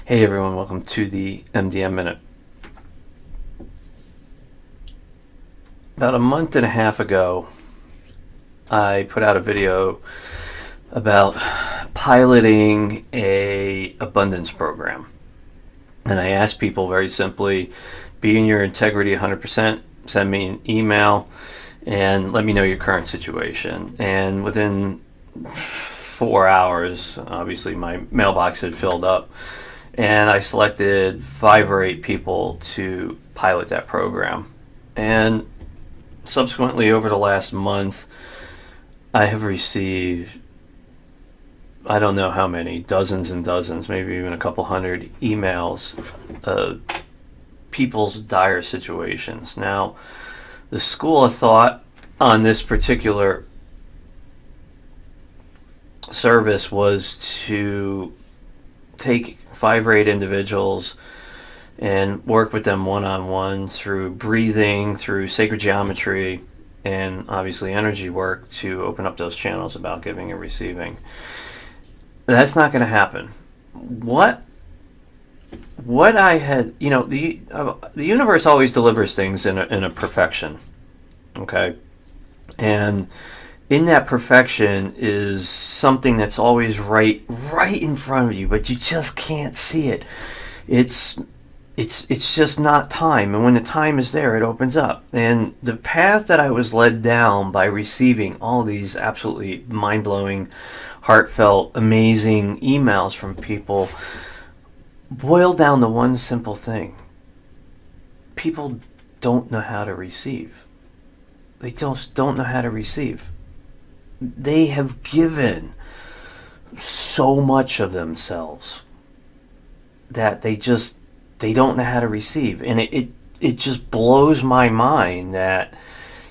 Hey everyone, welcome to the MDM Minute. About a month and a half ago, I put out a video about piloting a abundance program. And I asked people very simply, be in your integrity 100%, send me an email, and let me know your current situation. And within 4 hours, obviously my mailbox had filled up, and I selected 5 or 8 people to pilot that program. And subsequently, over the last month, I have received, I don't know how many, dozens and dozens, maybe even a couple hundred emails of people's dire situations. Now, the school of thought on this particular service was to take 5 or 8 individuals and work with them one-on-one through breathing, through sacred geometry, and obviously energy work to open up those channels about giving and receiving. That's not going to happen. What I had, the universe always delivers things in a perfection, okay? And in that perfection is something that's always right in front of you, but you just can't see it. It's just not time, and when the time is there, it opens up. And the path that I was led down by receiving all these absolutely mind-blowing, heartfelt, amazing emails from people boiled down to one simple thing. People don't know how to receive. They just don't know how to receive. They have given so much of themselves that they don't know how to receive. And it just blows my mind that,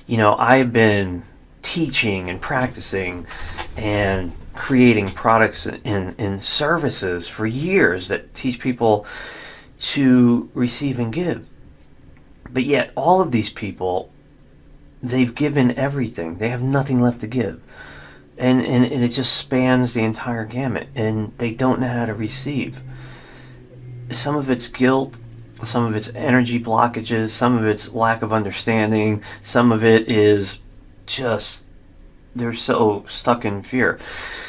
I've been teaching and practicing and creating products and services for years that teach people to receive and give. But yet all of these people, they've given everything. They have nothing left to give. And it just spans the entire gamut, and they don't know how to receive. Some of it's guilt, some of it's energy blockages, some of it's lack of understanding, some of it is just they're so stuck in fear.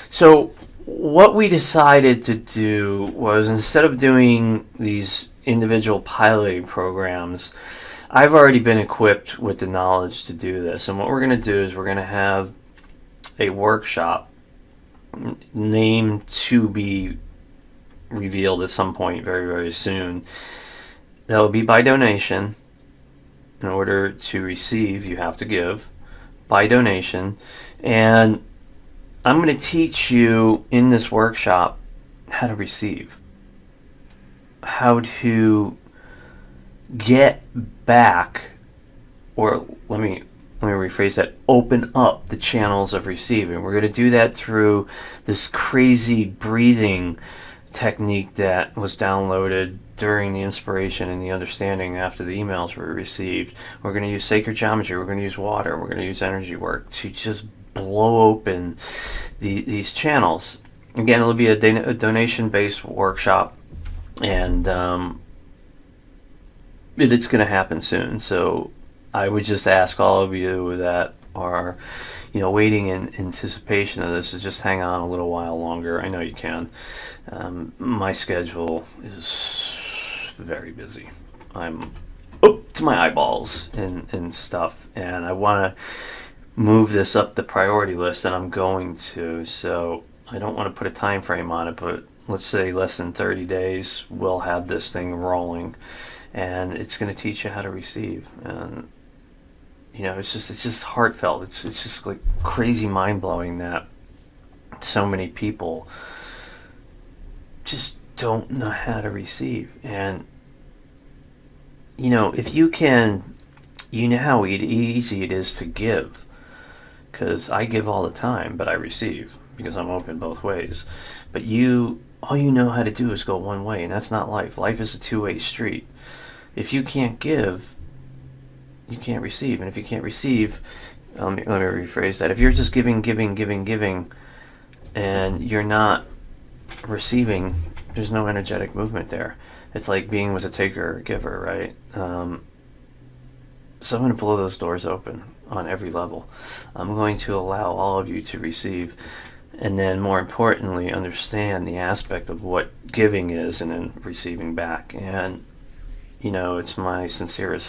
So what we decided to do was, instead of doing these individual piloting programs, I've already been equipped with the knowledge to do this. And what we're going to do is we're going to have a workshop named to be revealed at some point very, very soon. That will be by donation. In order to receive, you have to give by donation. And I'm going to teach you in this workshop how to receive, how to get back, or let me rephrase that, open up the channels of receiving. We're going to do that through this crazy breathing technique that was downloaded during the inspiration and the understanding after the emails were received. We're going to use sacred geometry, we're going to use water, we're going to use energy work to just blow open these channels. Again, it'll be a donation-based workshop, and it's going to happen soon. So I would just ask all of you that are, waiting in anticipation of this, to just hang on a little while longer. I know you can. My schedule is very busy. I'm up to my eyeballs in stuff, and I want to move this up the priority list, and I'm going to. So I don't want to put a time frame on it, but let's say less than 30 days, we'll have this thing rolling, and it's going to teach you how to receive. And it's just heartfelt. It's just like crazy mind-blowing that so many people just don't know how to receive. And if you can, how easy it is to give, because I give all the time, but I receive because I'm open both ways. But all you know how to do is go one way, and that's not life. Life is a two-way street. If you can't give, you can't receive. And if you can't receive, let me rephrase that. If you're just giving, and you're not receiving, there's no energetic movement there. It's like being with a taker or giver, right? So I'm going to blow those doors open on every level. I'm going to allow all of you to receive, and then more importantly, understand the aspect of what giving is and then receiving back. And, it's my sincerest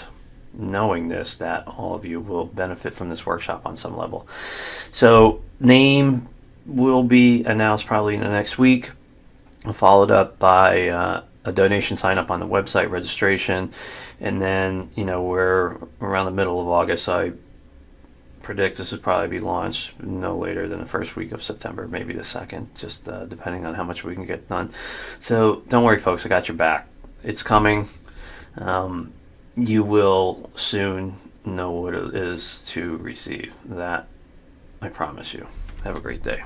knowing this, that all of you will benefit from this workshop on some level. So name will be announced probably in the next week, followed up by a donation sign up on the website registration, and then we're around the middle of August. I predict this would probably be launched no later than the first week of September, maybe the second, just depending on how much we can get done. So don't worry, folks, I got your back. It's coming. You will soon know what it is to receive. That I promise you. Have a great day.